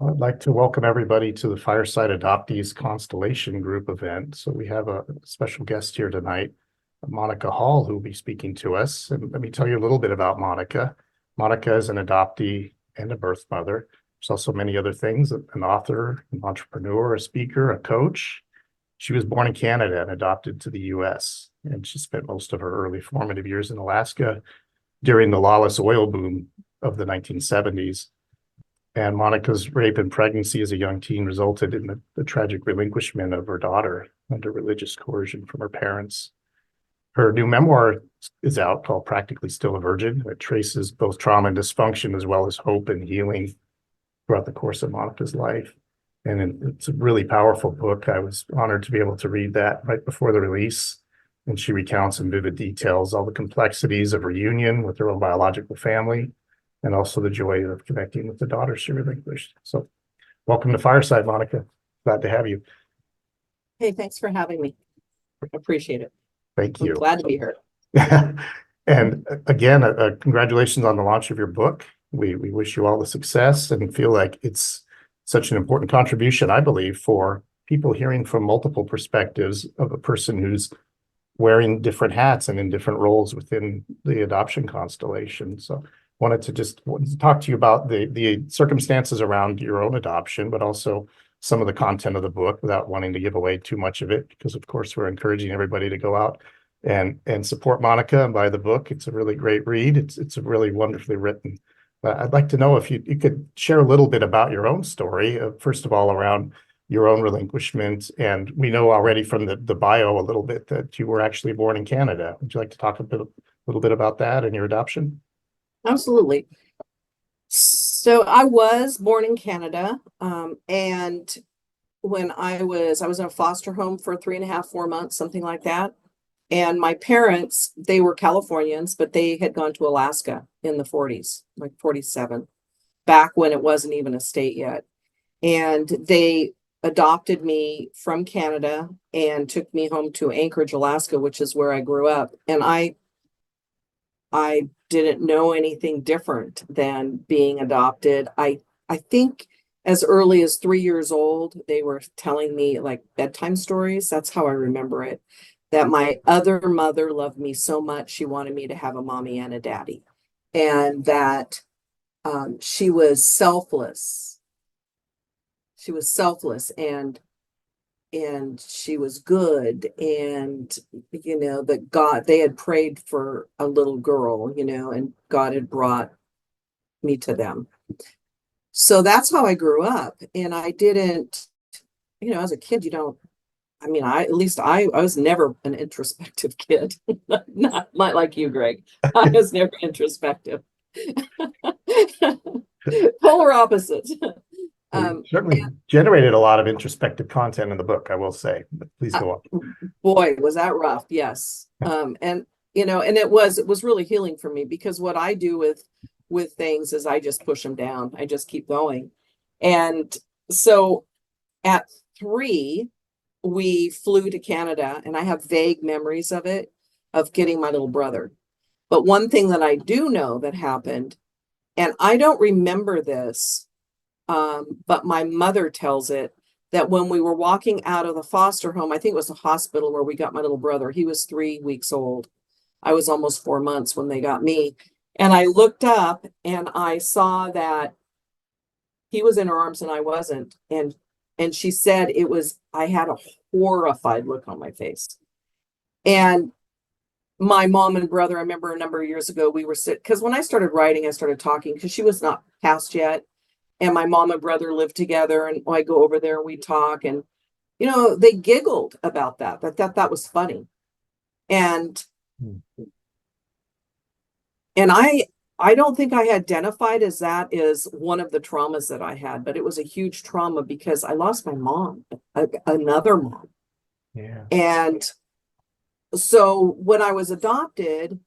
I'd like to welcome everybody to the Fireside Adoptees Constellation Group event. So we have a special guest here tonight, Monica Hall, who will be speaking to us. And let me tell you a little bit about Monica. Monica is an adoptee and a birth mother. There's also many other things, an author, an entrepreneur, a speaker, a coach. She was born in Canada and adopted to the US. And she spent most of her early formative years in Alaska during the lawless oil boom of the 1970s. And Monica's rape and pregnancy as a young teen resulted in the tragic relinquishment of her daughter under religious coercion from her parents. Her new memoir is out called Practically Still a Virgin. It traces both trauma and dysfunction as well as hope and healing throughout the course of Monica's life. And it's a really powerful book. I was honored to be able to read that right before the release. And she recounts in vivid details all the complexities of reunion with her own biological family, and also the joy of connecting with the daughter she relinquished. So welcome to Fireside, Monica. Glad to have you. Hey, thanks for having me. Appreciate it. Thank I'm you. glad to be here. And again, congratulations on the launch of your book. We wish you all the success and feel like it's such an important contribution, I believe, for people hearing from multiple perspectives of a person who's wearing different hats and in different roles within the adoption constellation. So wanted to talk to you about the circumstances around your own adoption, but also some of the content of the book without wanting to give away too much of it, because of course we're encouraging everybody to go out and support Monica and buy the book. It's a really great read. It's really wonderfully written. I'd like to know if you could share a little bit about your own story, first of all, around your own relinquishment. And we know already from the bio a little bit that you were actually born in Canada. Would you like to talk a little bit about that and your adoption? Absolutely. So I was born in Canada, and when I was in a foster home for 3.5, 4 months, something like that. And my parents, they were Californians, but they had gone to Alaska in the 40s, like 47, back when it wasn't even a state yet. And they adopted me from Canada and took me home to Anchorage, Alaska, which is where I grew up. And I didn't know anything different than being adopted. I think as early as 3 years old, they were telling me like bedtime stories. That's how I remember it. That my other mother loved me so much, she wanted me to have a mommy and a daddy. And that she was selfless. She was selfless and she was good, and that God, they had prayed for a little girl, and God had brought me to them. So that's how I grew up. And I didn't, as a kid, I was never an introspective kid. not like you, Greg. I was never introspective. Polar opposites. You certainly generated a lot of introspective content in the book, I will say, but please go on. Boy, was that rough. Yes. And it was really healing for me, because what I do with things is I just push them down. I just keep going. And so at 3, we flew to Canada, and I have vague memories of it, of getting my little brother. But one thing that I do know that happened, and I don't remember this, but my mother tells it, that when we were walking out of the foster home, I think it was the hospital where we got my little brother. He was 3 weeks old. I was almost 4 months when they got me. And I looked up and I saw that he was in her arms and I wasn't. And she said I had a horrified look on my face. And my mom and brother, I remember a number of years ago, we were sitting, because when I started writing, I started talking, because she was not passed yet. And my mom and brother lived together, and I go over there and we talk, and they giggled about that. That was funny. And I don't think I identified as that is one of the traumas that I had, but it was a huge trauma because I lost my mom, another mom. Yeah. And so when I was adopted,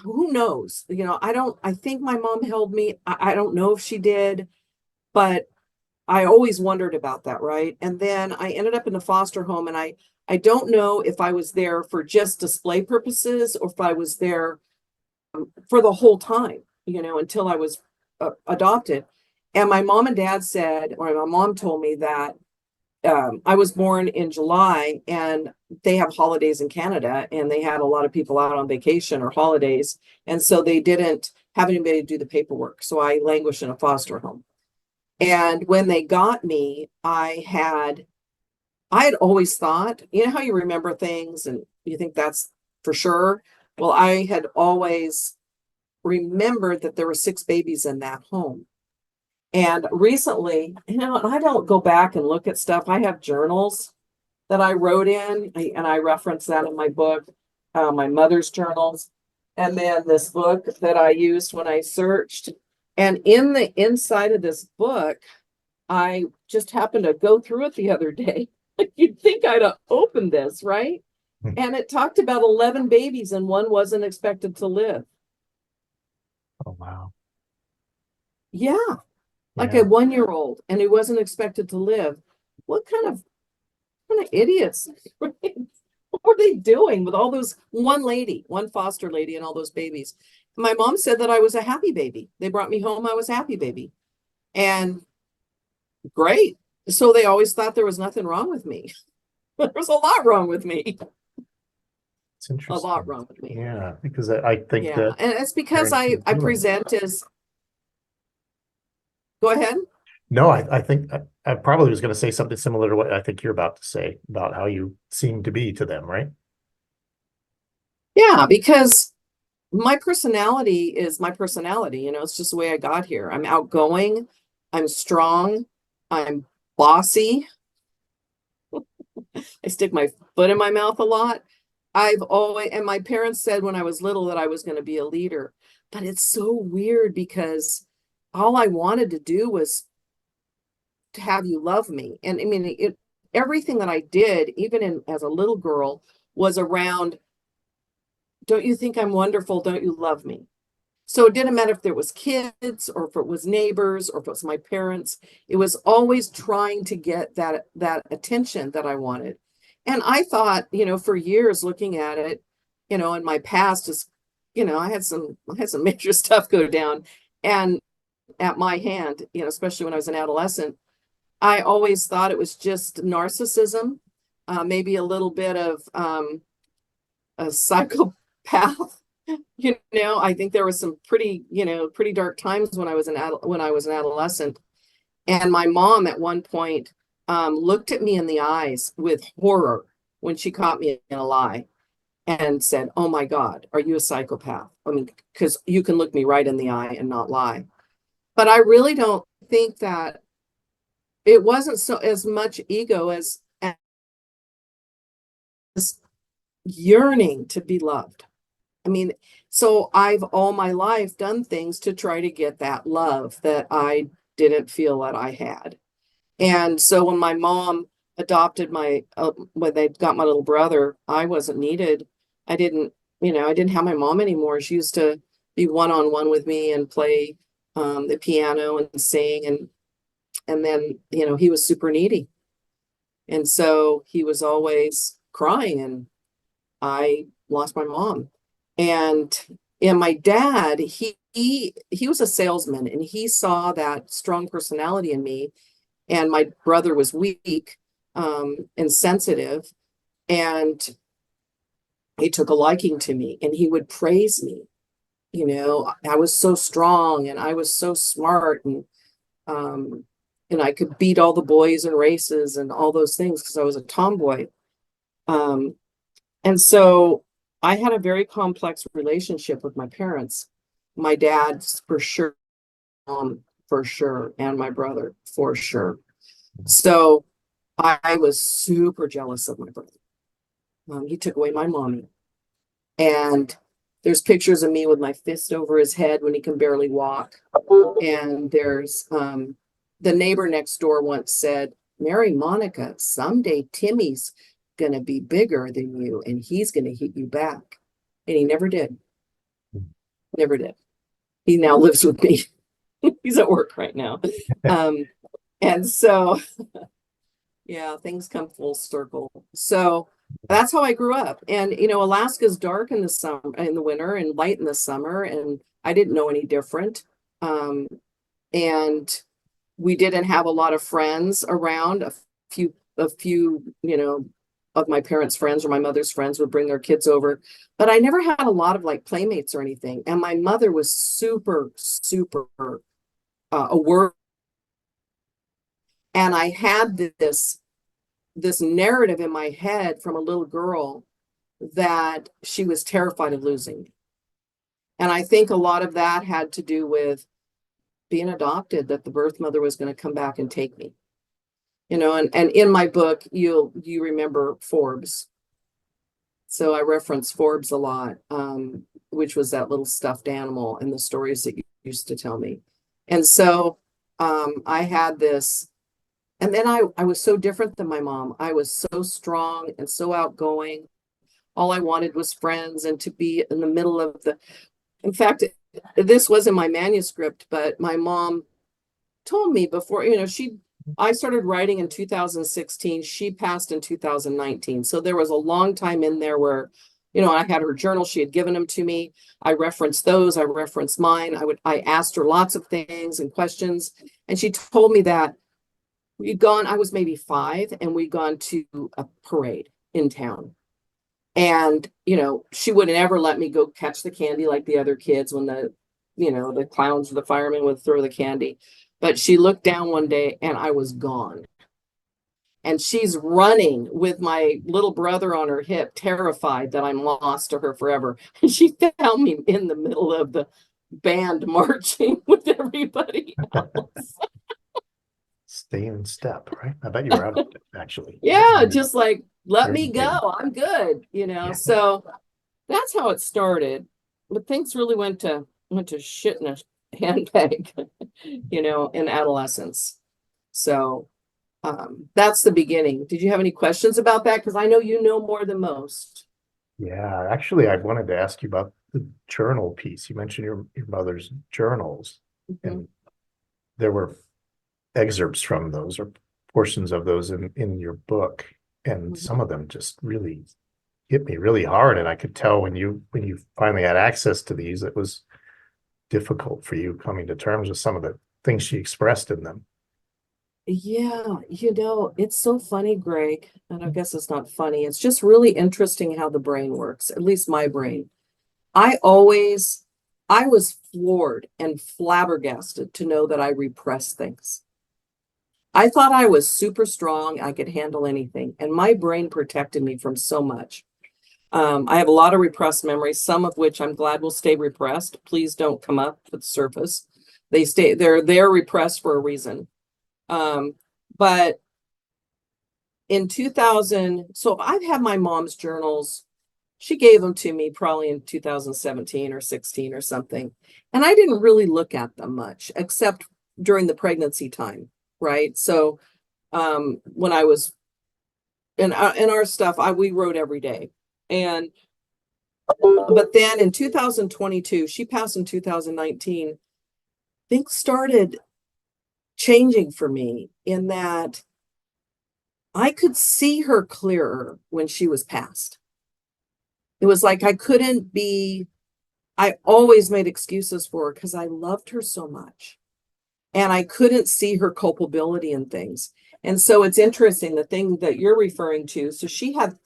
who knows? I think my mom held me. I don't know if she did, but I always wondered about that, right? And then I ended up in the foster home, and I don't know if I was there for just display purposes or if I was there for the whole time, until I was adopted. And my mom and dad said, or my mom told me that I was born in July, and they have holidays in Canada, and they had a lot of people out on vacation or holidays. And so they didn't have anybody to do the paperwork. So I languished in a foster home. And when they got me, I had always thought, you know how you remember things and you think that's for sure? Well, I had always remembered that there were 6 babies in that home. And recently, and I don't go back and look at stuff. I have journals that I wrote in, and I reference that in my book, my mother's journals, and then this book that I used when I searched. And in the inside of this book, I just happened to go through it the other day. You'd think I'd have opened this, right? And it talked about 11 babies, and one wasn't expected to live. Oh, wow. Yeah. Like Yeah. a 1-year-old, and he wasn't expected to live. What kind of idiots, right? What were they doing with all those, one foster lady and all those babies? My mom said that I was a happy baby. They brought me home, I was a happy baby. And great. So they always thought there was nothing wrong with me. There was a lot wrong with me. It's A interesting. lot wrong with me. Yeah, because I think Yeah. that And it's because parents I do it. present as, go ahead. No, I think I probably was going to say something similar to what I think you're about to say about how you seem to be to them, right? Yeah, because my personality is my personality. It's just the way I got here. I'm outgoing, I'm strong, I'm bossy. I stick my foot in my mouth a lot. I've always, and my parents said when I was little that I was going to be a leader. But it's so weird because all I wanted to do was to have you love me. And I mean, everything that I did, even as a little girl, was around, don't you think I'm wonderful? Don't you love me? So it didn't matter if there was kids or if it was neighbors or if it was my parents. It was always trying to get that attention that I wanted. And I thought, for years looking at it, in my past is, I had some major stuff go down. And at my hand, especially when I was an adolescent, I always thought it was just narcissism, maybe a little bit of a psychopath. I think there was some pretty dark times when I was an adolescent. And my mom at one point looked at me in the eyes with horror when she caught me in a lie and said, "Oh my God, are you a psychopath?" I mean, because you can look me right in the eye and not lie. But I really don't think that it wasn't so as much ego as yearning to be loved. I mean, so I've all my life done things to try to get that love that I didn't feel that I had. And so when my mom adopted when they got my little brother, I wasn't needed. I didn't have my mom anymore. She used to be one-on-one with me and play the piano and sing. And then, he was super needy. And so he was always crying, and I lost my mom. And my dad, he was a salesman, and he saw that strong personality in me. And my brother was weak and sensitive, and he took a liking to me, and he would praise me. I was so strong, and I was so smart, and I could beat all the boys in races and all those things because I was a tomboy. And so I had a very complex relationship with my parents. My dad, for sure, for sure, and my brother, for sure. So I was super jealous of my brother. He took away my mommy. And there's pictures of me with my fist over his head when he can barely walk. And there's the neighbor next door once said, "Mary Monica, someday Timmy's going to be bigger than you and he's going to hit you back." And he never did. Never did. He now lives with me. He's at work right now. And so, yeah, things come full circle. So that's how I grew up. And, Alaska's dark in the summer, in the winter, and light in the summer. And I didn't know any different. And We didn't have a lot of friends around. A few, of my parents' friends or my mother's friends would bring their kids over, but I never had a lot of like playmates or anything. And my mother was super, super aware. And I had this narrative in my head from a little girl that she was terrified of losing. And I think a lot of that had to do with being adopted, that the birth mother was going to come back and take me. And in my book, you remember Forbes. So I reference Forbes a lot, which was that little stuffed animal and the stories that you used to tell me. And so I had this, and then I was so different than my mom. I was so strong and so outgoing. All I wanted was friends and to be in the middle of in fact, this was in my manuscript, but my mom told me before, I started writing in 2016. She passed in 2019. So there was a long time in there where, I had her journal. She had given them to me. I referenced those. I referenced mine. I asked her lots of things and questions. And she told me that I was maybe 5, and we'd gone to a parade in town. And, she wouldn't ever let me go catch the candy like the other kids when the clowns or the firemen would throw the candy. But she looked down one day and I was gone. And she's running with my little brother on her hip, terrified that I'm lost to her forever. And she found me in the middle of the band marching with everybody else. Stay in step, right? I bet you were out of it, actually. Yeah, just like, let me Very go. I'm good, Yeah. So that's how it started. But things really went to shit in a handbag, in adolescence. So that's the beginning. Did you have any questions about that? Because I know you know more than most. Yeah, actually, I wanted to ask you about the journal piece. You mentioned your mother's journals, and there were excerpts from those or portions of those in your book, and some of them just really hit me really hard. And I could tell when you finally had access to these, it was difficult for you coming to terms with some of the things she expressed in them. Yeah, it's so funny, Greg. And I guess it's not funny. It's just really interesting how the brain works, at least my brain. I was floored and flabbergasted to know that I repressed things. I thought I was super strong. I could handle anything. And my brain protected me from so much. I have a lot of repressed memories, some of which I'm glad will stay repressed. Please don't come up to the surface. They're repressed for a reason. But in 2000, so I've had my mom's journals. She gave them to me probably in 2017 or 16 or something. And I didn't really look at them much, except during the pregnancy time, right? So when I was in our stuff, we wrote every day. But then in 2022, she passed in 2019, things started changing for me in that I could see her clearer when she was passed. It was like I always made excuses for her because I loved her so much. And I couldn't see her culpability in things. And so it's interesting, the thing that you're referring to. So she had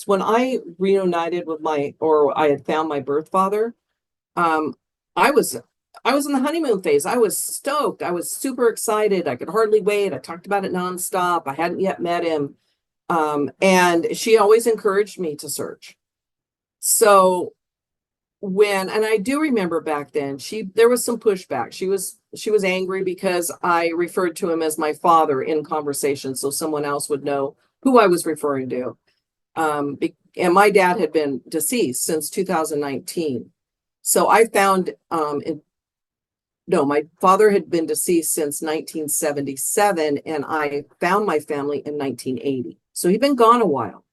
when I reunited with or I had found my birth father, I was in the honeymoon phase. I was stoked. I was super excited. I could hardly wait. I talked about it nonstop. I hadn't yet met him. And she always encouraged me to search. So and I do remember back then, there was some pushback. She was angry because I referred to him as my father in conversation, so someone else would know who I was referring to. And my dad had been deceased since 2019. So I found my father had been deceased since 1977, and I found my family in 1980. So he'd been gone a while.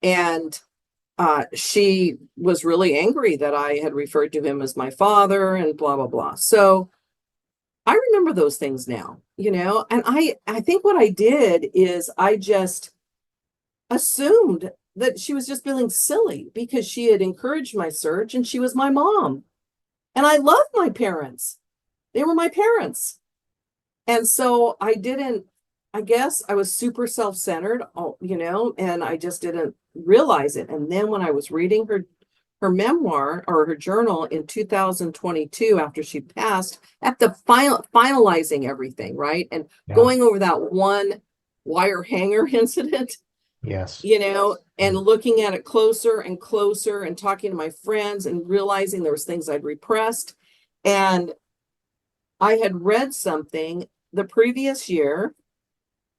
And she was really angry that I had referred to him as my father and blah, blah, blah. So I remember those things now, and I think what I did is I just assumed that she was just feeling silly because she had encouraged my search and she was my mom. And I loved my parents. They were my parents. And so I guess I was super self-centered, and I just didn't realize it. And then when I was reading her memoir or her journal in 2022 after she passed, at the finalizing everything, right? And Yeah. going over that one wire hanger incident, Yes. and looking at it closer and closer and talking to my friends and realizing there was things I'd repressed. And I had read something the previous year.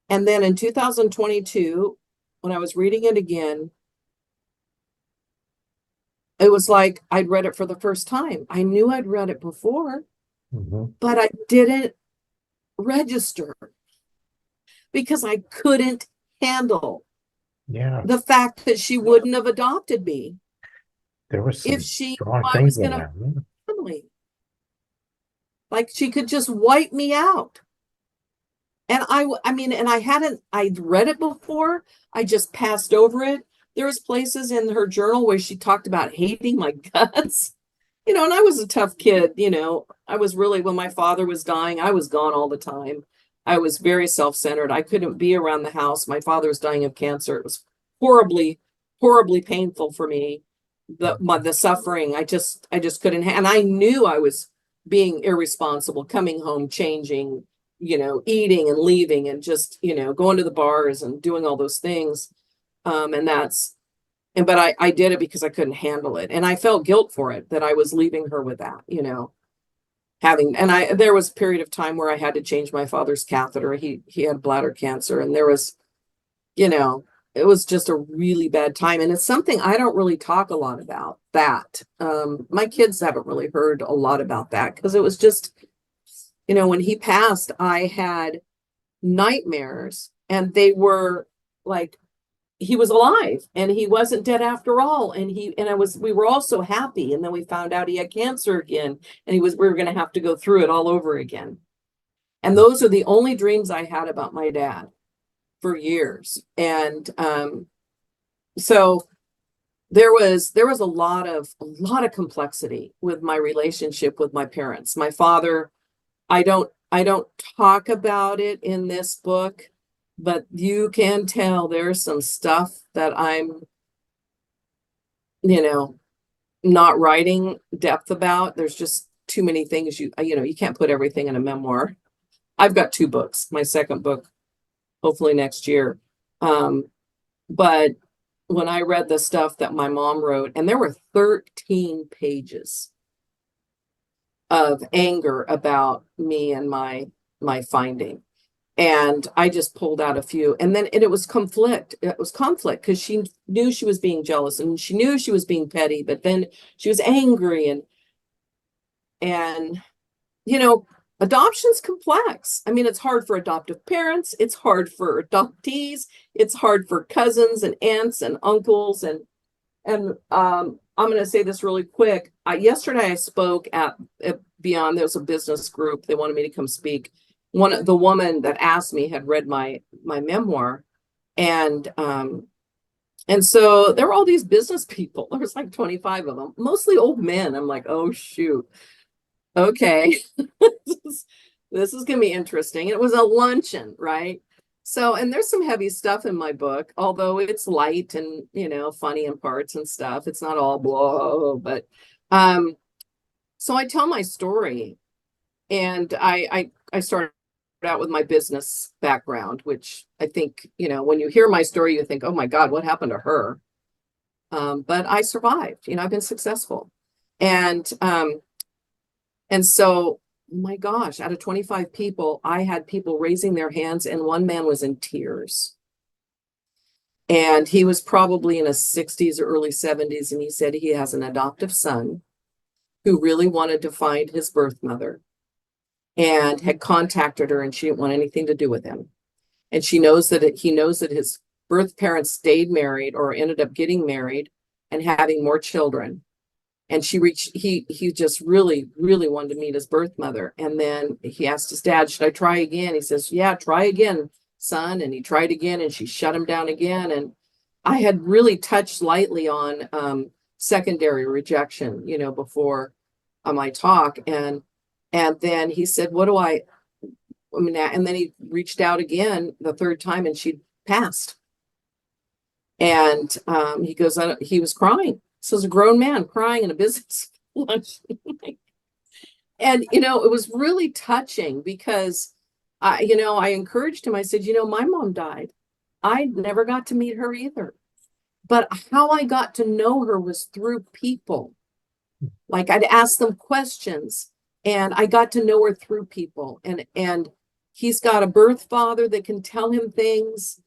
And then in 2022, when I was reading it again, it was like I'd read it for the first time. I knew I'd read it before, Mhm. but I didn't register because I couldn't handle Yeah. the fact that she wouldn't have adopted me There was if some she knew strong I things was in going to there. Yeah. family. Like she could just wipe me out. And I'd read it before. I just passed over it. There was places in her journal where she talked about hating my guts. And I was a tough kid. I was really, when my father was dying, I was gone all the time. I was very self-centered. I couldn't be around the house. My father was dying of cancer. It was horribly, horribly painful for me. The suffering, I just couldn't. And I knew I was being irresponsible, coming home, changing, eating and leaving and just, going to the bars and doing all those things. But I did it because I couldn't handle it. And I felt guilt for it, that I was leaving her with that, there was a period of time where I had to change my father's catheter. He had bladder cancer, and there was, you know, it was just a really bad time. And it's something I don't really talk a lot about that. My kids haven't really heard a lot about that because it was just, when he passed, I had nightmares, and they were like, he was alive and he wasn't dead after all. We were all so happy. And then we found out he had cancer again, and we were going to have to go through it all over again. And those are the only dreams I had about my dad for years. And so there was a lot of complexity with my relationship with my parents. My father, I don't talk about it in this book, but you can tell there's some stuff that I'm, not writing depth about. There's just too many things you can't put everything in a memoir. I've got 2 books, my second book, hopefully next year. But when I read the stuff that my mom wrote, and there were 13 pages of anger about me and my finding. And I just pulled out a few, and it was conflict. It was conflict because she knew she was being jealous, and she knew she was being petty, but then she was angry, and adoption's complex. I mean, it's hard for adoptive parents, it's hard for adoptees, it's hard for cousins and aunts and uncles, and I'm going to say this really quick. Yesterday I spoke at Beyond. There was a business group. They wanted me to come speak. The woman that asked me had read my memoir, and so there were all these business people. There was like 25 of them, mostly old men. I'm like, oh shoot, okay, this is gonna be interesting. It was a luncheon, right? So, and there's some heavy stuff in my book, although it's light and funny in parts and stuff. It's not all blah, but so I tell my story, and I started out with my business background, which I think, when you hear my story, you think, oh my God, what happened to her? But I survived, I've been successful. And so, my gosh, out of 25 people, I had people raising their hands, and one man was in tears. And he was probably in his 60s or early 70s, and he said he has an adoptive son who really wanted to find his birth mother and had contacted her, and she didn't want anything to do with him. And he knows that his birth parents stayed married or ended up getting married and having more children. And he just really, really wanted to meet his birth mother. And then he asked his dad, should I try again? He says, yeah, try again, son. And he tried again, and she shut him down again. And I had really touched lightly on secondary rejection, before my talk. And then he said, mean, and then he reached out again the third time and she passed. And he goes, he was crying. So as a grown man crying in a business lunch. And, you know, it was really touching because I encouraged him. I said, my mom died. I never got to meet her either. But how I got to know her was through people. Like I'd ask them questions and I got to know her through people. And he's got a birth father that can tell him things.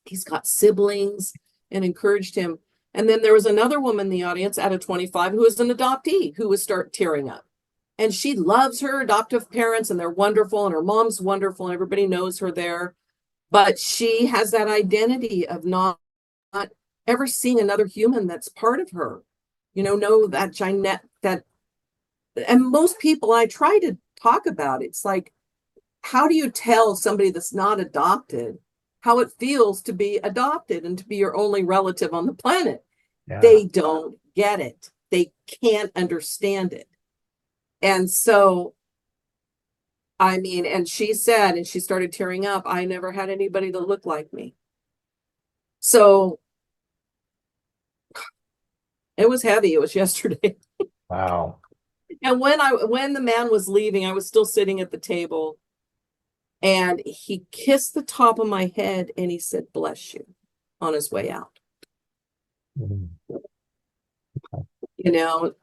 He's got siblings, and encouraged him. And then there was another woman in the audience out of 25 who was an adoptee who would start tearing up. And she loves her adoptive parents and they're wonderful and her mom's wonderful and everybody knows her there. But she has that identity of not ever seeing another human that's part of her. Know that that, and most people I try to talk about, it's like, how do you tell somebody that's not adopted how it feels to be adopted and to be your only relative on the planet? Yeah. They don't get it. They can't understand it. And so, I mean, and she said, and she started tearing up, I never had anybody that looked like me. So it was heavy. It was yesterday. Wow. And when the man was leaving, I was still sitting at the table. And he kissed the top of my head and he said, "Bless you," on his way out. Mhm.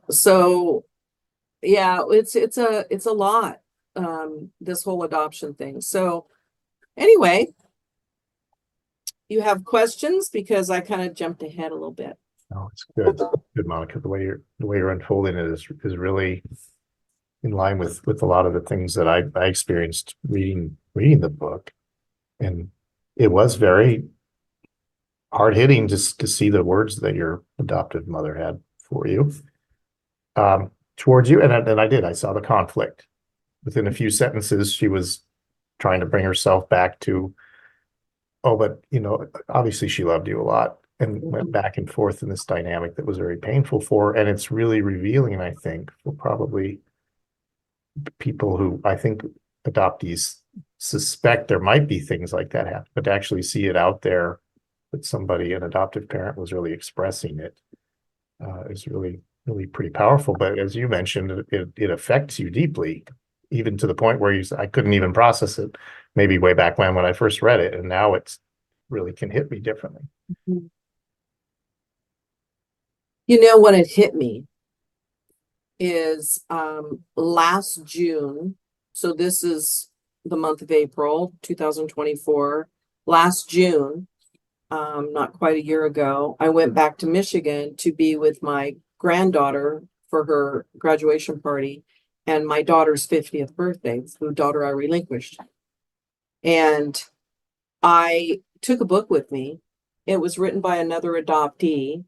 So yeah, it's a lot, this whole adoption thing. So anyway, you have questions because I kind of jumped ahead a little bit. Oh, it's good. Good, Monica. The way you're unfolding it is really in line with a lot of the things that I experienced reading the book. And it was very hard hitting just to see the words that your adoptive mother had for you, towards you. And I saw the conflict within a few sentences. She was trying to bring herself back to, oh, but obviously she loved you a lot, and went back and forth in this dynamic that was very painful for her. And it's really revealing, I think, for probably people who, I think, adoptees suspect there might be things like that happen, but to actually see it out there that an adoptive parent was really expressing it, is really, really pretty powerful. But as you mentioned, it affects you deeply, even to the point where I couldn't even process it maybe way back when I first read it. And now it's really can hit me differently. When it hit me is last June. So this is the month of April 2024. Last June, not quite a year ago, I went back to Michigan to be with my granddaughter for her graduation party and my daughter's 50th birthday, the daughter I relinquished. And I took a book with me. It was written by another adoptee.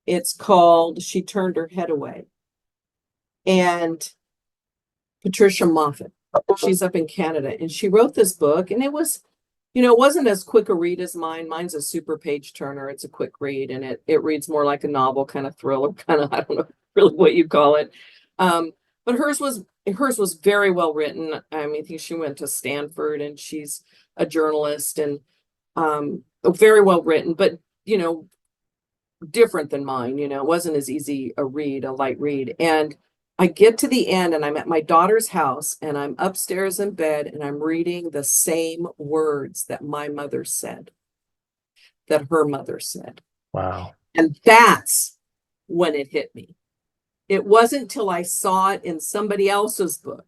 It's called She Turned Her Head Away. And Patricia Moffat, she's up in Canada, and she wrote this book, and it was, it wasn't as quick a read as mine. Mine's a super page turner. It's a quick read, and it reads more like a novel, kind of thriller, kind of, I don't know really what you call it. But hers was very well written. I mean, I think she went to Stanford, and she's a journalist, and very well written, but different than mine. It wasn't as easy a light read. And I get to the end and I'm at my daughter's house and I'm upstairs in bed and I'm reading the same words that my mother said, that her mother said. Wow. And that's when it hit me. It wasn't till I saw it in somebody else's book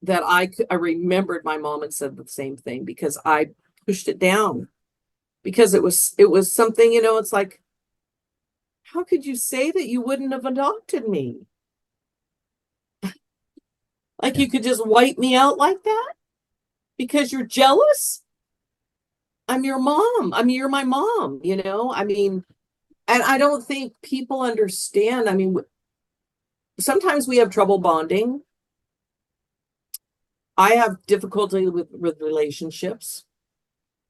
that I remembered my mom and said the same thing, because I pushed it down, because it was something, it's like, how could you say that you wouldn't have adopted me? Like you could just wipe me out like that because you're jealous? I'm your mom. I mean, you're my mom, I mean, and I don't think people understand. I mean, sometimes we have trouble bonding. I have difficulty with relationships.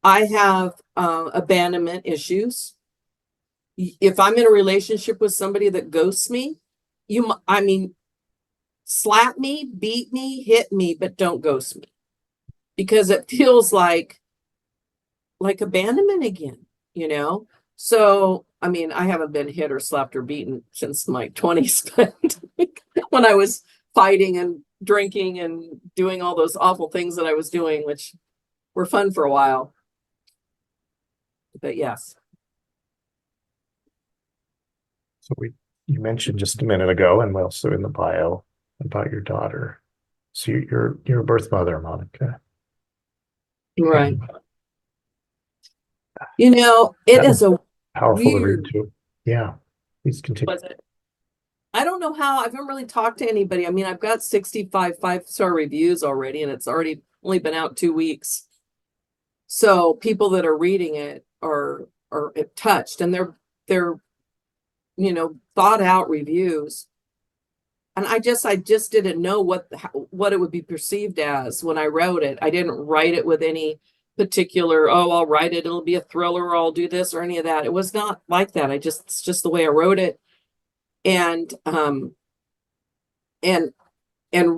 I have abandonment issues. If I'm in a relationship with somebody that ghosts me, slap me, beat me, hit me, but don't ghost me, because it feels like abandonment again, you know? So, I mean, I haven't been hit or slapped or beaten since my 20s, but when I was fighting and drinking and doing all those awful things that I was doing, which were fun for a while. But yes. So you mentioned just a minute ago, and also in the bio, about your daughter. So you're a birth mother, Monica. Right. And You know, it that is was a powerful to read weird, too. Yeah, please continue. was it? I don't know how, I haven't really talked to anybody. I mean, I've got 65 5-star reviews already, and it's already only been out 2 weeks. So people that are reading it are touched, and they're thought out reviews. And I just didn't know what it would be perceived as when I wrote it. I didn't write it with any particular, oh, I'll write it, it'll be a thriller, or I'll do this or any of that. It was not like that. It's just the way I wrote it. And and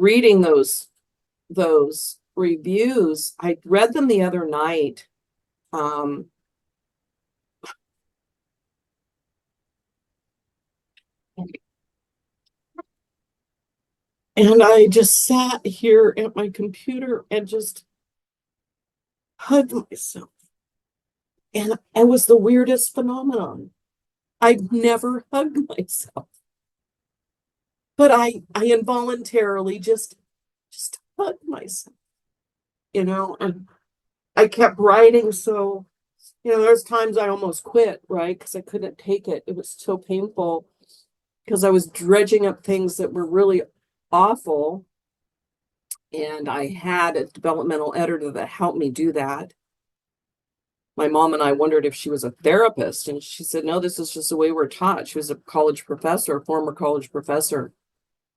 reading those reviews, I read them the other night. And I just sat here at my computer and just hugged myself. And it was the weirdest phenomenon. I'd never hugged myself. But I involuntarily just hugged myself, and I kept writing. So, there's times I almost quit, right? Because I couldn't take it. It was so painful because I was dredging up things that were really awful. And I had a developmental editor that helped me do that. My mom and I wondered if she was a therapist, and she said, no, this is just the way we're taught. She was a college professor, a former college professor.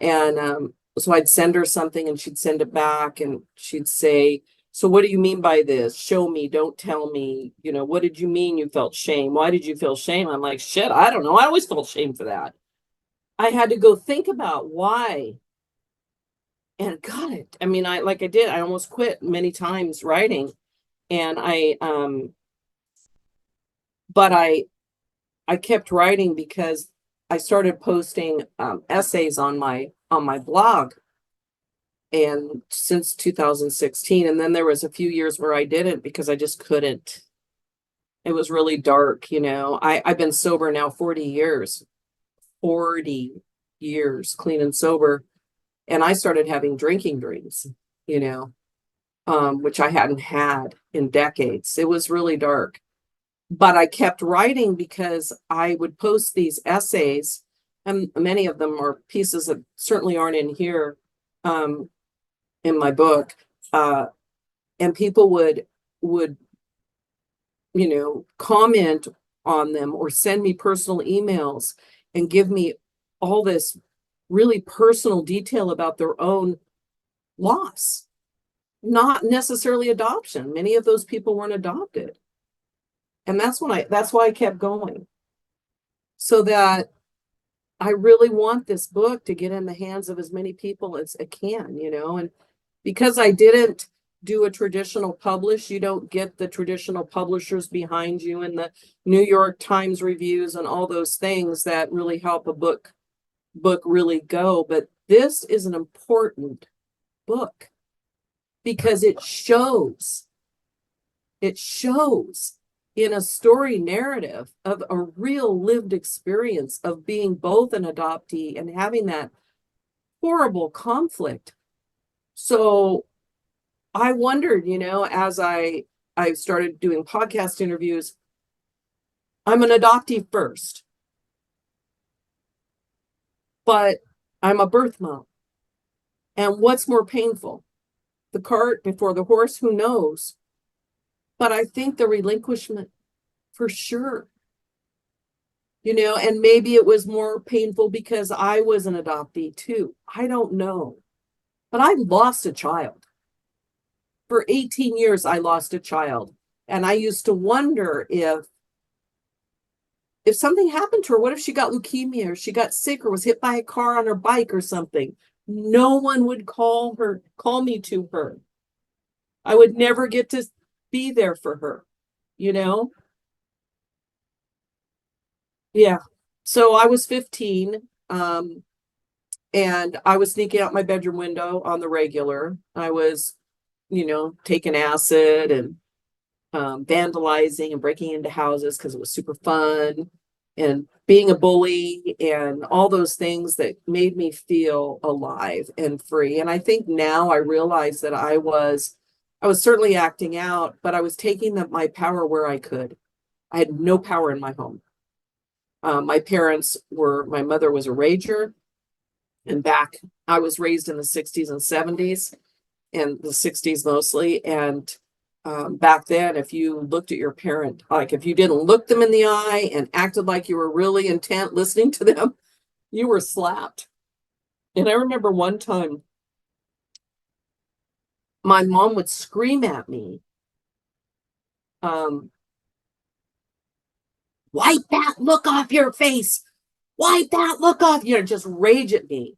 And so I'd send her something and she'd send it back, and she'd say, so what do you mean by this? Show me, don't tell me. What did you mean you felt shame? Why did you feel shame? I'm like, shit, I don't know. I always felt shame for that. I had to go think about why. And got it. I mean, I almost quit many times writing. And but I kept writing because I started posting essays on my blog, and since 2016, and then there was a few years where I didn't because I just couldn't. It was really dark, I've been sober now 40 years, clean and sober, and I started having drinking dreams, which I hadn't had in decades. It was really dark. But I kept writing because I would post these essays, and many of them are pieces that certainly aren't in here, in my book, and people would comment on them or send me personal emails and give me all this really personal detail about their own loss, not necessarily adoption. Many of those people weren't adopted. And that's why I kept going, so that I really want this book to get in the hands of as many people as it can, and because I didn't do a traditional publish, you don't get the traditional publishers behind you and the New York Times reviews and all those things that really help a book really go. But this is an important book because it shows in a story narrative of a real lived experience of being both an adoptee and having that horrible conflict. So I wondered, as I started doing podcast interviews, I'm an adoptee first, but I'm a birth mom. And what's more painful, the cart before the horse? Who knows? But I think the relinquishment, for sure. And maybe it was more painful because I was an adoptee too. I don't know. But I lost a child. For 18 years, I lost a child. And I used to wonder if something happened to her. What if she got leukemia, or she got sick, or was hit by a car on her bike or something? no one would call me to her. I would never get to be there for her, you know? Yeah. So I was 15, and I was sneaking out my bedroom window on the regular. I was, taking acid and vandalizing and breaking into houses because it was super fun, and being a bully and all those things that made me feel alive and free. And I think now I realize that I was certainly acting out, but I was taking my power where I could. I had no power in my home. My mother was a rager, and I was raised in the 60s and 70s, and the 60s mostly. And back then, if you looked at your parent, like if you didn't look them in the eye and acted like you were really intent listening to them, you were slapped. And I remember one time my mom would scream at me, um, wipe that look off your face, wipe that look off, just rage at me.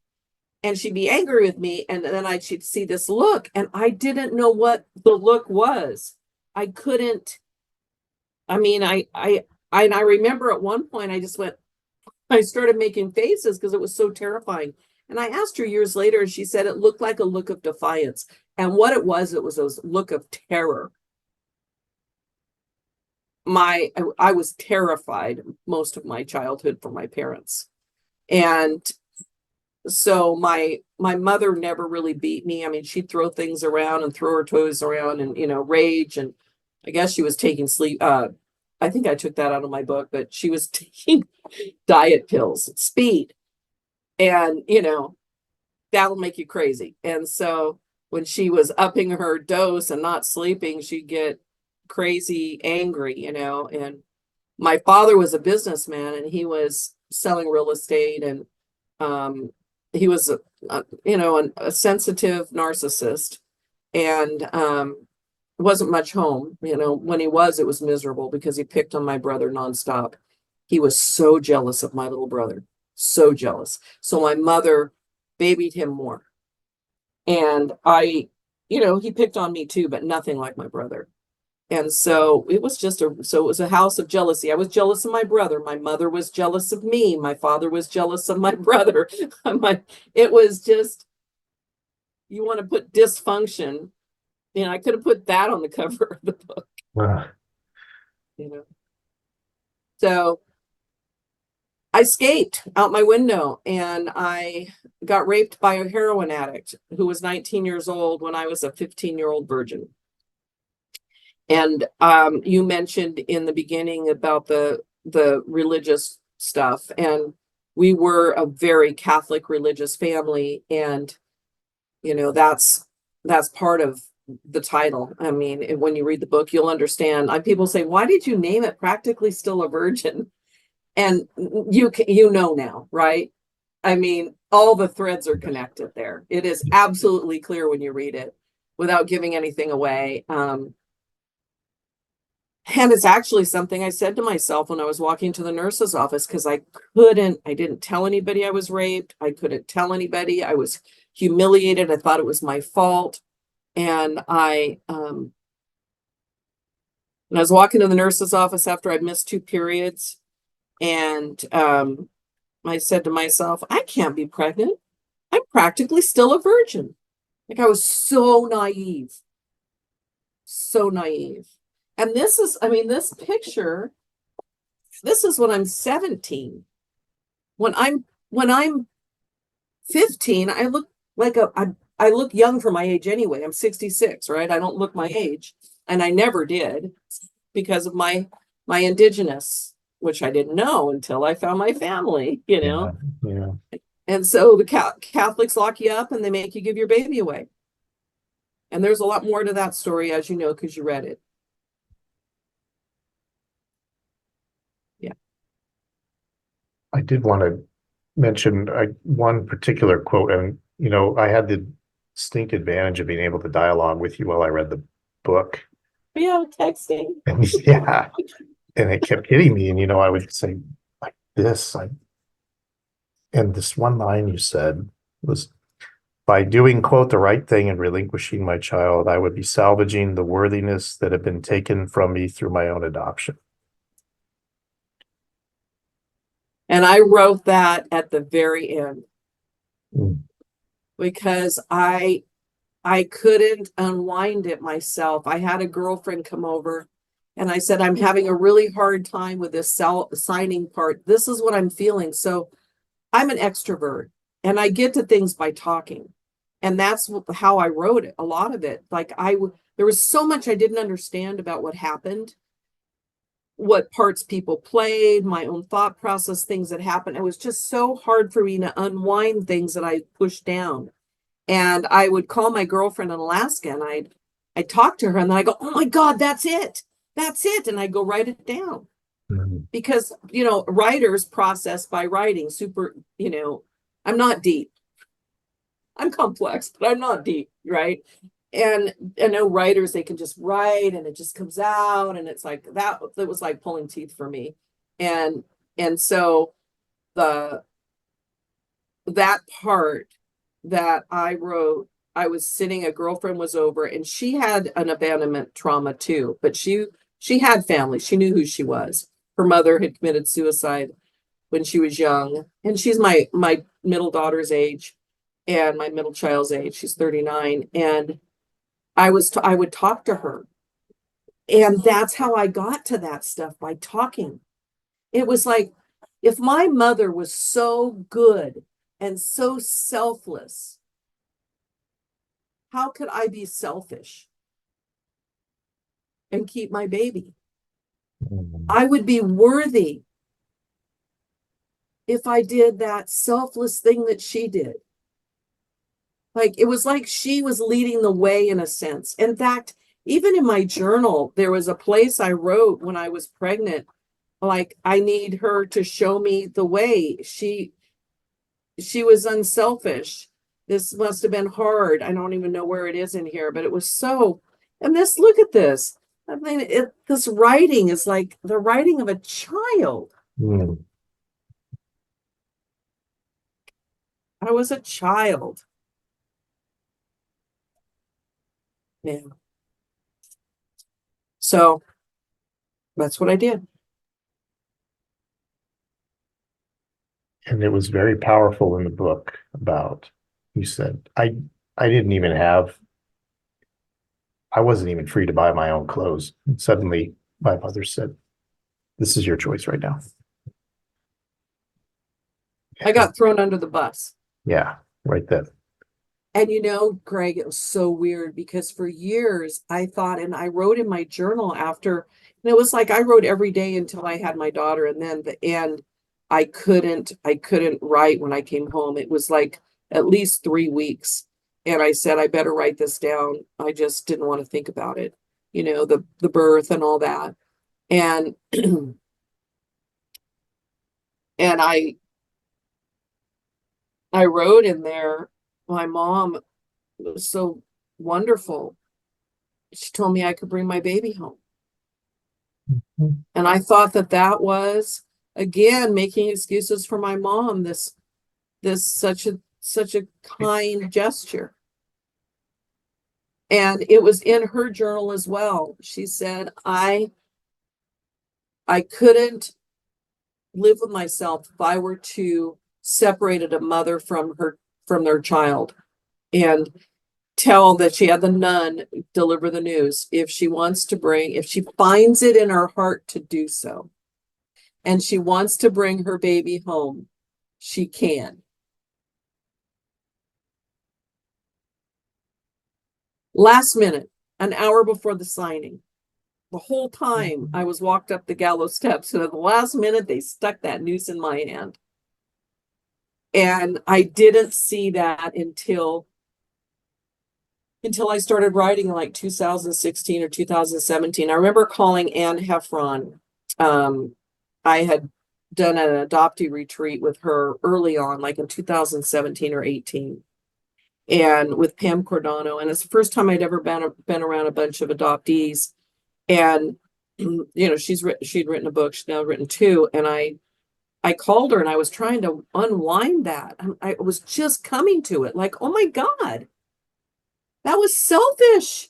And she'd be angry with me, and then she'd see this look, and I didn't know what the look was. I couldn't. I mean, I remember at one point I started making faces because it was so terrifying. And I asked her years later, and she said it looked like a look of defiance. And what it was a look of terror. I was terrified most of my childhood for my parents. And so my mother never really beat me. I mean, she'd throw things around and throw her toys around and, rage. And I guess she was taking sleep. I think I took that out of my book, but she was taking diet pills, speed, and, that'll make you crazy. And so when she was upping her dose and not sleeping, she'd get crazy angry, and my father was a businessman, and he was selling real estate, and he was a sensitive narcissist, and wasn't much home. When he was, it was miserable because he picked on my brother nonstop. He was so jealous of my little brother, so jealous. So my mother babied him more, and he picked on me too, but nothing like my brother. And so it was a house of jealousy. I was jealous of my brother. My mother was jealous of me. My father was jealous of my brother. It was just, you want to put dysfunction. I could have put that on the cover of the book. Wow. So I escaped out my window, and I got raped by a heroin addict who was 19 years old when I was a 15-year-old virgin. And you mentioned in the beginning about the religious stuff, and we were a very Catholic religious family, and that's part of the title. I mean, when you read the book, you'll understand. People say, "Why did you name it Practically Still a Virgin?" And you know now, right? I mean, all the threads are connected there. It is absolutely clear when you read it, without giving anything away. And it's actually something I said to myself when I was walking to the nurse's office, because I didn't tell anybody I was raped. I couldn't tell anybody. I was humiliated. I thought it was my fault. And I was walking to the nurse's office after I'd missed 2 periods. And I said to myself, I can't be pregnant. I'm practically still a virgin. Like, I was so naive. So naive. And this picture, this is when I'm 17. When I'm 15, I look like I look young for my age anyway. I'm 66, right? I don't look my age, and I never did, because of my indigenous, which I didn't know until I found my family, Yeah. And so the Catholics lock you up and they make you give your baby away. And there's a lot more to that story, as you know, because you read it. Yeah. I did want to mention one particular quote, and I had the distinct advantage of being able to dialogue with you while I read the book. Yeah, texting. And yeah, and it kept hitting me, and I would say like this, and this one line you said was, By doing, quote, the right thing and relinquishing my child, I would be salvaging the worthiness that had been taken from me through my own adoption. And I wrote that at the very end Mm. because I couldn't unwind it myself. I had a girlfriend come over and I said, I'm having a really hard time with this signing part. This is what I'm feeling. So I'm an extrovert and I get to things by talking. And that's how I wrote it. A lot of it, like there was so much I didn't understand about what happened, what parts people played, my own thought process, things that happened. It was just so hard for me to unwind things that I pushed down. And I would call my girlfriend in Alaska and I'd talk to her and then I go, oh my God, that's it. That's it. And I go write it down. Mm-hmm. Because, writers process by writing I'm not deep. I'm complex, but I'm not deep, right? And I know writers, they can just write and it just comes out. And it's like that was like pulling teeth for me. And so that part that I wrote, I was sitting, a girlfriend was over and she had an abandonment trauma too, but she had family. She knew who she was. Her mother had committed suicide when she was young. And she's my middle daughter's age and my middle child's age. She's 39. And I would talk to her. And that's how I got to that stuff, by talking. It was like, if my mother was so good and so selfless, how could I be selfish and keep my baby? I would be worthy if I did that selfless thing that she did. Like, it was like she was leading the way in a sense. In fact, even in my journal, there was a place I wrote when I was pregnant, like, I need her to show me the way. She was unselfish. This must have been hard. I don't even know where it is in here, but it was so, and look at this. I mean, this writing is like the writing of a child. Mm. I was a child. Yeah. So that's what I did. And it was very powerful in the book about, you said, I wasn't even free to buy my own clothes. And suddenly my mother said, this is your choice right now. I got thrown under the bus. Yeah, right then. And Greg, it was so weird because for years I thought, and I wrote in my journal after, and it was like I wrote every day until I had my daughter, and then the end, I couldn't write when I came home. It was like at least 3 weeks. And I said, I better write this down. I just didn't want to think about it, the birth and all that. And and I wrote in there, my mom was so wonderful. She told me I could bring my baby home. Mm-hmm. And I thought that was, again, making excuses for my mom, this such a kind gesture. And it was in her journal as well. She said, I couldn't live with myself if I were to separate a mother from their child, and tell that she had the nun deliver the news. If she finds it in her heart to do so, and she wants to bring her baby home, she can. Last minute, an hour before the signing, the whole time I was walked up the gallows steps, and at the last minute, they stuck that noose in my hand. And I didn't see that until I started writing in like 2016 or 2017. I remember calling Anne Heffron. I had done an adoptee retreat with her early on, like in 2017 or 18, and with Pam Cordano. And it's the first time I'd ever been around a bunch of adoptees. And she'd written a book. She's now written 2, and I I called her and I was trying to unwind that. I was just coming to it like, oh my God, that was selfish.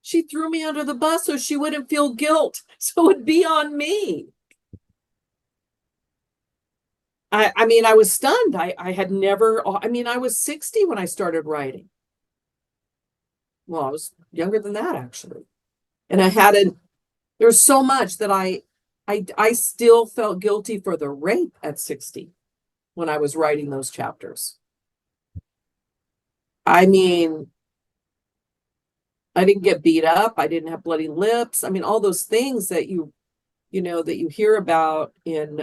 She threw me under the bus so she wouldn't feel guilt. So it'd be on me. I mean, I was stunned. I had never, I mean, I was 60 when I started writing. Well, I was younger than that, actually. And there's so much that I still felt guilty for the rape at 60 when I was writing those chapters. I mean, I didn't get beat up. I didn't have bloody lips. I mean, all those things that you hear about in,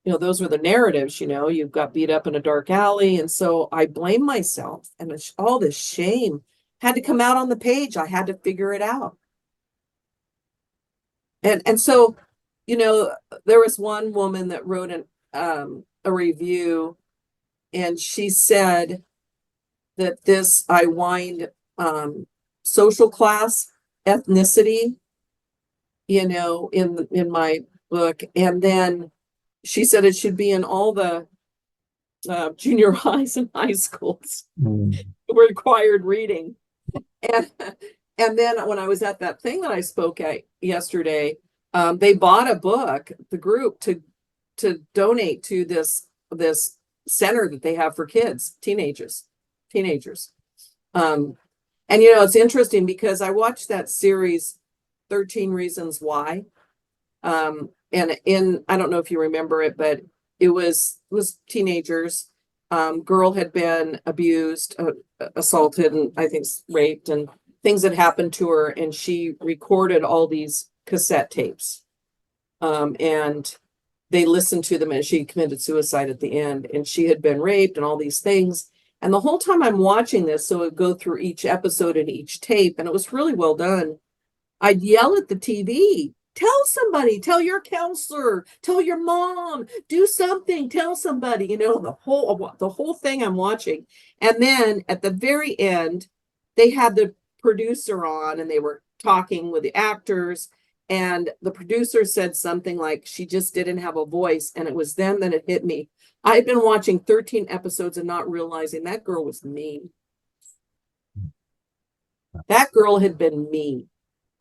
those were the narratives, you got beat up in a dark alley. And so I blame myself, and all this shame had to come out on the page. I had to figure it out. And so, there was one woman that wrote a review, and she said that I wind social class, ethnicity, in my book. And then she said it should be in all the junior highs and high schools, required reading. And then when I was at that thing that I spoke at yesterday, they bought a book, the group, to donate to this center that they have for kids, teenagers. And it's interesting because I watched that series 13 Reasons Why. And I don't know if you remember it, but it was teenagers. Girl had been abused, assaulted, and I think raped, and things had happened to her, and she recorded all these cassette tapes. And they listened to them, and she committed suicide at the end, and she had been raped and all these things. And the whole time I'm watching this, so it would go through each episode and each tape, and it was really well done. I'd yell at the TV, tell somebody, tell your counselor, tell your mom, do something, tell somebody, the whole thing I'm watching. And then at the very end, they had the producer on, and they were talking with the actors, and the producer said something like she just didn't have a voice. And it was then that it hit me. I'd been watching 13 episodes and not realizing that girl was mean. That girl had been mean.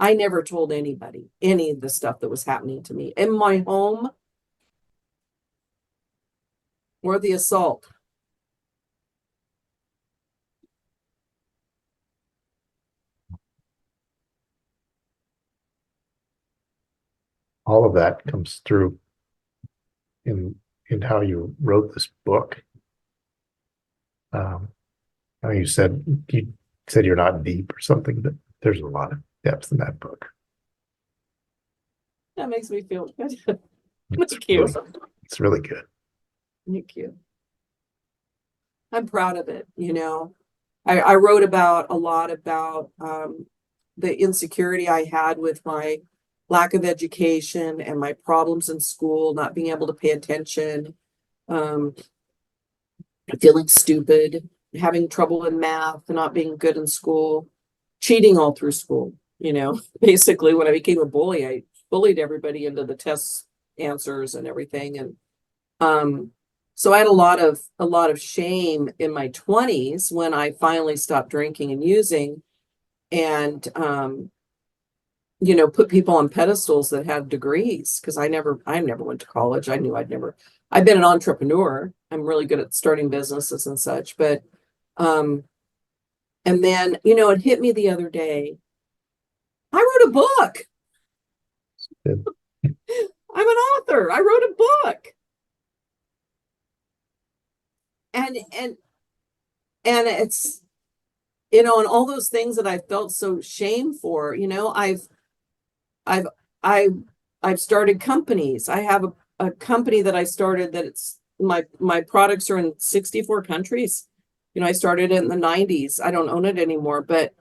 I never told anybody any of the stuff that was happening to me in my home or the assault. All of that comes through in how you wrote this book. I know you said you're not deep or something, but there's a lot of depth in that book. That makes me feel good. It's cute. It's really good. Thank you. I'm proud of it. I wrote a lot about the insecurity I had with my lack of education and my problems in school, not being able to pay attention, feeling stupid, having trouble in math, not being good in school, cheating all through school. Basically when I became a bully, I bullied everybody into the test answers and everything. And so I had a lot of shame in my 20s when I finally stopped drinking and using, and put people on pedestals that have degrees, because I never went to college. I've been an entrepreneur. I'm really good at starting businesses and such, but and then it hit me the other day. I wrote a book. Good. I'm an author. I wrote a book. And it's, and all those things that I felt so shame for, I've started companies. I have a company that I started that it's my products are in 64 countries. I started it in the 90s. I don't own it anymore, but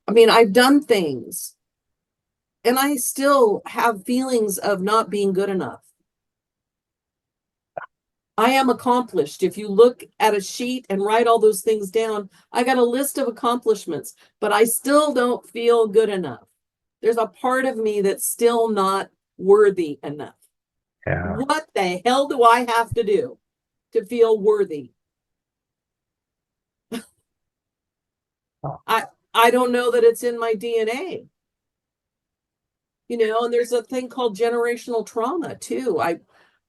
I mean, I've done things, and I still have feelings of not being good enough. I am accomplished. If you look at a sheet and write all those things down, I got a list of accomplishments, but I still don't feel good enough. There's a part of me that's still not worthy enough. Yeah. What the hell do I have to do to feel worthy? Oh, I don't know that it's in my DNA. And there's a thing called generational trauma too. I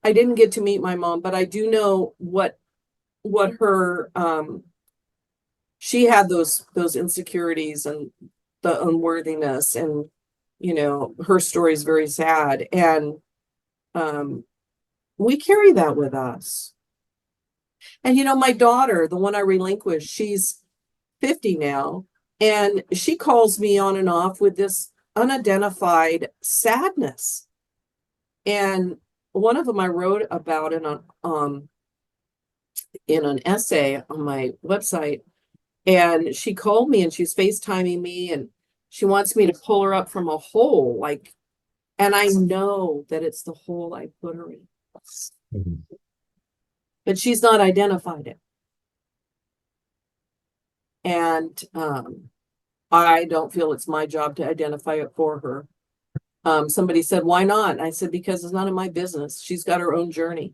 didn't get to meet my mom, but I do know what her she had those insecurities and the unworthiness, and her story is very sad, and um we carry that with us. And my daughter, the one I relinquished, she's 50 now, and she calls me on and off with this unidentified sadness. And one of them I wrote about in an essay on my website. And she called me and she's FaceTiming me, and she wants me to pull her up from a hole, and I know that it's the hole I put her in, mhm. but she's not identified it. And I don't feel it's my job to identify it for her. Somebody said, why not? And I said, because it's none of my business. She's got her own journey.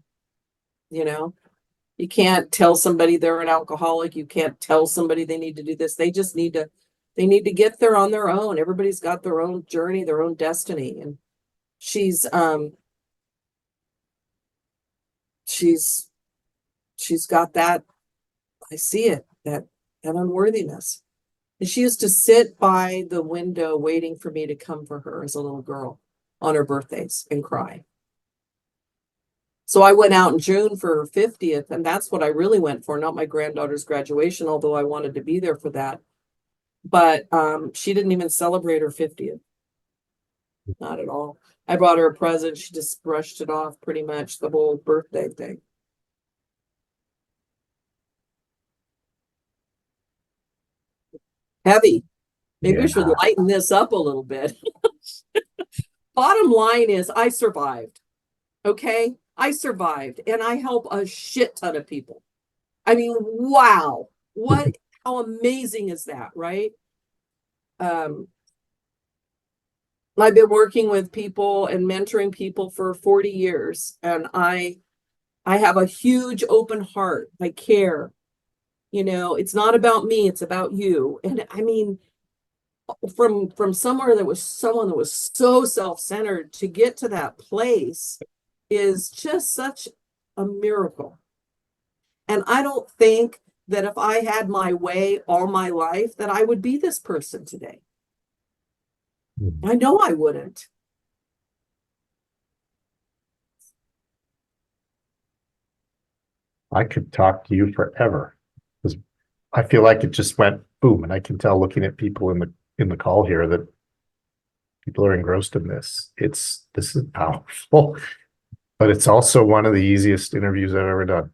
You can't tell somebody they're an alcoholic. You can't tell somebody they need to do this. They just need to get there on their own. Everybody's got their own journey, their own destiny. And she's got that. I see it, that unworthiness. And she used to sit by the window waiting for me to come for her as a little girl on her birthdays and cry. So I went out in June for her 50th, and that's what I really went for, not my granddaughter's graduation, although I wanted to be there for that. But she didn't even celebrate her 50th. Not at all. I brought her a present. She just brushed it off pretty much, the whole birthday thing. Heavy. Maybe we should Yeah. lighten this up a little bit. Bottom line is I survived. Okay? I survived, and I help a shit ton of people. I mean, wow. How amazing is that, right? I've been working with people and mentoring people for 40 years, and I have a huge open heart. I care. It's not about me, it's about you. And I mean, from somewhere that was someone that was so self-centered to get to that place is just such a miracle. And I don't think that if I had my way all my life that I would be this person today. I know I wouldn't. I could talk to you forever because I feel like it just went boom, and I can tell looking at people in the call here that people are engrossed in this. This is powerful, but it's also one of the easiest interviews I've ever done.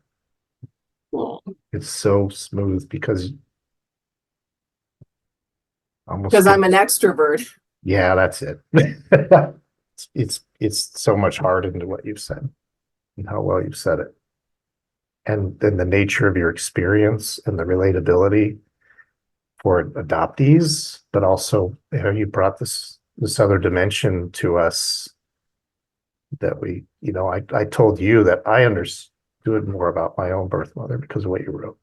It's so smooth because almost Because I'm an extrovert. yeah, that's it. It's so much heart into what you've said and how well you've said it. And then the nature of your experience and the relatability for adoptees, but also you brought this other dimension to us that I told you that I understood more about my own birth mother because of what you wrote.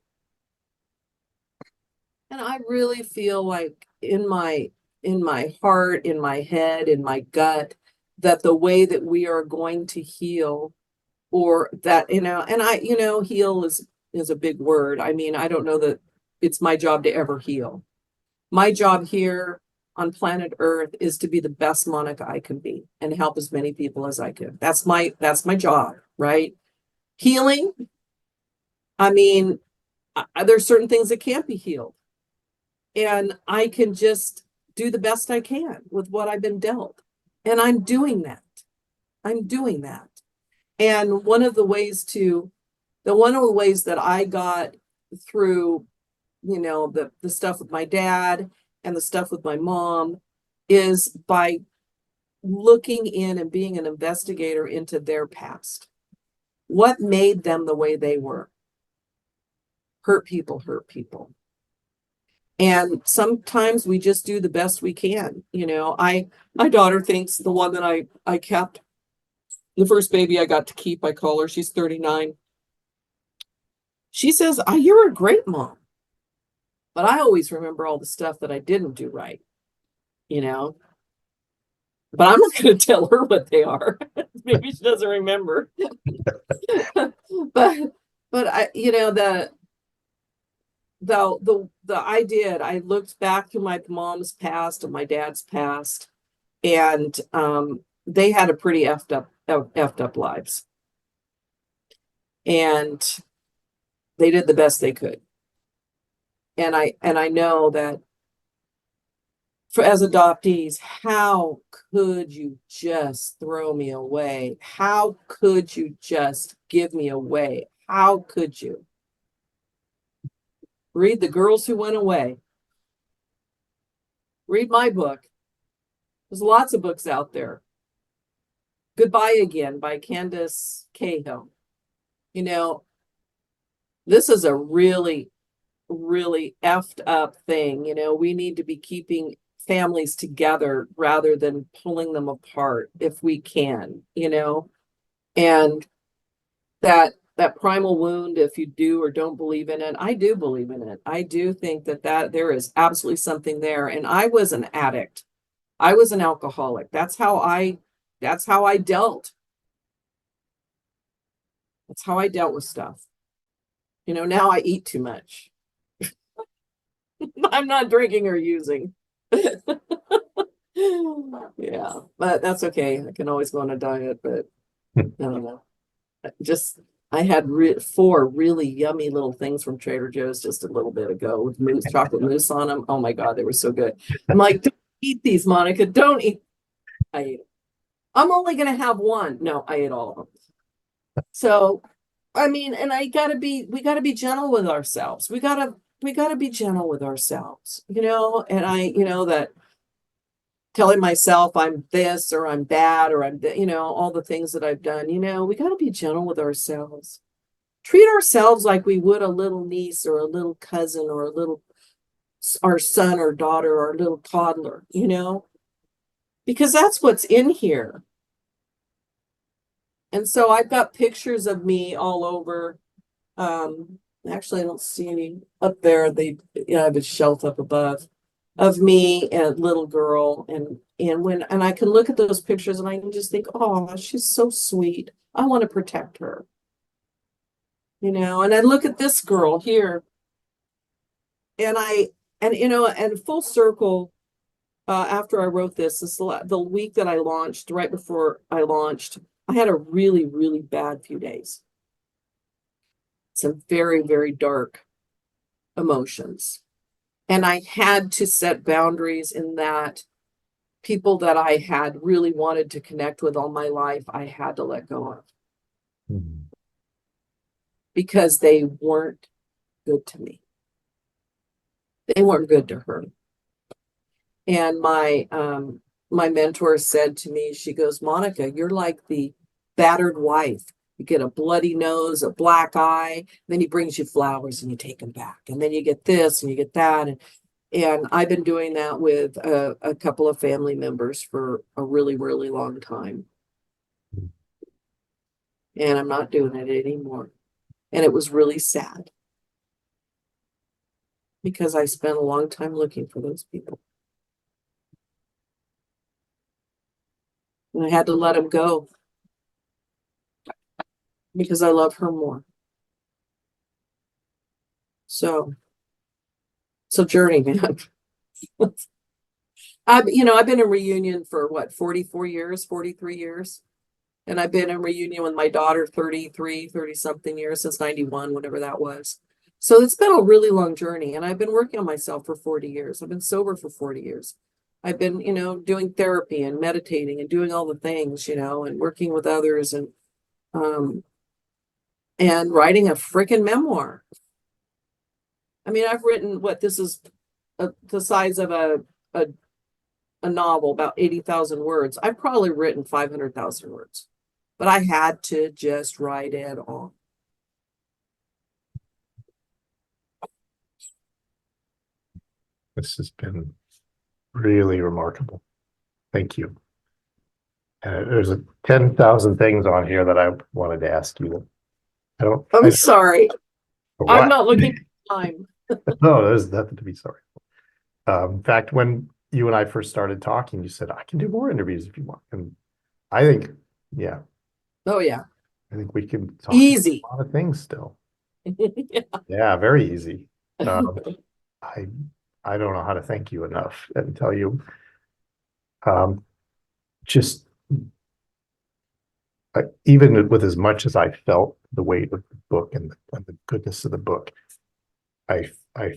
And I really feel like in my heart, in my head, in my gut, that the way that we are going to heal, or that, and heal is a big word. I mean, I don't know that it's my job to ever heal. My job here on planet Earth is to be the best Monica I can be and help as many people as I can. That's my job, right? Healing, I mean, there's certain things that can't be healed. And I can just do the best I can with what I've been dealt. And I'm doing that. And one of the ways that I got through, the stuff with my dad and the stuff with my mom is by looking in and being an investigator into their past. What made them the way they were? Hurt people. And sometimes we just do the best we can. My daughter thinks the one that I kept The first baby I got to keep, I call her, she's 39. She says, oh, you're a great mom. But I always remember all the stuff that I didn't do right, you know? But I'm not going to tell her what they are. Maybe she doesn't remember. but I, I did. I looked back through my mom's past and my dad's past, and they had a pretty effed up lives. And they did the best they could. And I know that as adoptees, how could you just throw me away? How could you just give me away? How could you? Read The Girls Who Went Away. Read my book. There's lots of books out there. Goodbye Again by Candace Cahill. This is a really, really effed up thing. We need to be keeping families together rather than pulling them apart if we can, and that primal wound, if you do or don't believe in it, I do believe in it. I do think that there is absolutely something there. And I was an addict. I was an alcoholic. That's how I dealt. That's how I dealt with stuff. Now I eat too much. I'm not drinking or using. Yeah, but that's okay. I can always go on a diet, but I don't know. I had 4 really yummy little things from Trader Joe's just a little bit ago with chocolate mousse on them. Oh my God, they were so good. I'm like, don't eat these, Monica. Don't eat. I ate them. I'm only going to have one. No, I ate all of them. So, I mean, and we got to be gentle with ourselves. We got to be gentle with ourselves, and that telling myself I'm this or I'm bad or I'm, all the things that I've done, we got to be gentle with ourselves. Treat ourselves like we would a little niece or a little cousin or our son or daughter or a little toddler, because that's what's in here. And so I've got pictures of me all over. Actually, I don't see any up there. I have a shelf up above of me and little girl. And I can look at those pictures and I can just think, oh, she's so sweet. I want to protect her. And I look at this girl here and full circle, after I wrote this the week that I launched, right before I launched, I had a really, really bad few days. Some very, very dark emotions. And I had to set boundaries in that people that I had really wanted to connect with all my life, I had to let go of. Mm-hmm. Because they weren't good to me. They weren't good to her. And my mentor said to me, she goes, Monica, you're like the battered wife. You get a bloody nose, a black eye, then he brings you flowers and you take them back. And then you get this and you get that. And I've been doing that with a couple of family members for a really, really long time. And I'm not doing it anymore. And it was really sad because I spent a long time looking for those people. And I had to let them go because I love her more. So journey, man. I've been in reunion for 44 years, 43 years. And I've been in reunion with my daughter 30 something years, since 91, whatever that was. So it's been a really long journey. And I've been working on myself for 40 years. I've been sober for 40 years. I've been, doing therapy and meditating and doing all the things, and working with others and writing a freaking memoir. I mean, I've written this is the size of a novel, about 80,000 words. I've probably written 500,000 words, but I had to just write it all. This has been really remarkable. Thank you. There's 10,000 things on here that I wanted to ask you. I'm sorry. I'm What? not looking at time. No, there's nothing to be sorry for. In fact, when you and I first started talking, you said, I can do more interviews if you want. And I think, yeah, Oh yeah. I think we can talk Easy. about a lot of things still. Yeah. Yeah, very easy. I I don't know how to thank you enough and tell you just even with as much as I felt the weight of the book and the goodness of the book, I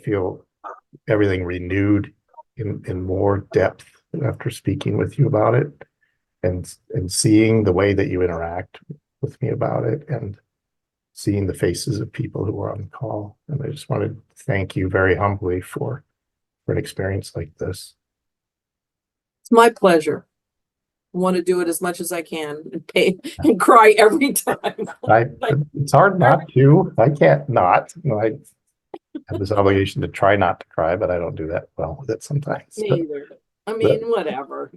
feel everything renewed in more depth after speaking with you about it and seeing the way that you interact with me about it and seeing the faces of people who are on the call. And I just want to thank you very humbly for an experience like this. It's my pleasure. I want to do it as much as I can and pay and cry every time. It's hard not to. I can't not. I have this obligation to try not to cry, but I don't do that well with it sometimes. Me either. I mean, whatever.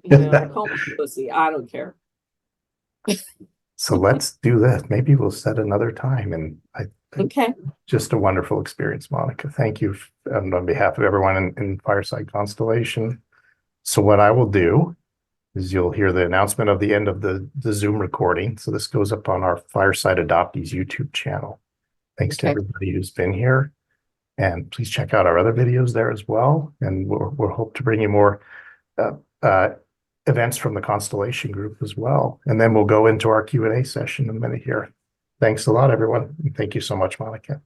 Call me pussy. I don't care. So let's do this. Maybe we'll set another time. And Okay. just a wonderful experience, Monica. Thank you on behalf of everyone in Fireside Constellation. So what I will do is you'll hear the announcement of the end of the Zoom recording. So this goes up on our Fireside Adoptees YouTube channel. Thanks to everybody who's been here. And please check out our other videos there as well. And we'll hope to bring you more events from the Constellation group as well. And then we'll go into our Q&A session in a minute here. Thanks a lot, everyone. And thank you so much, Monica.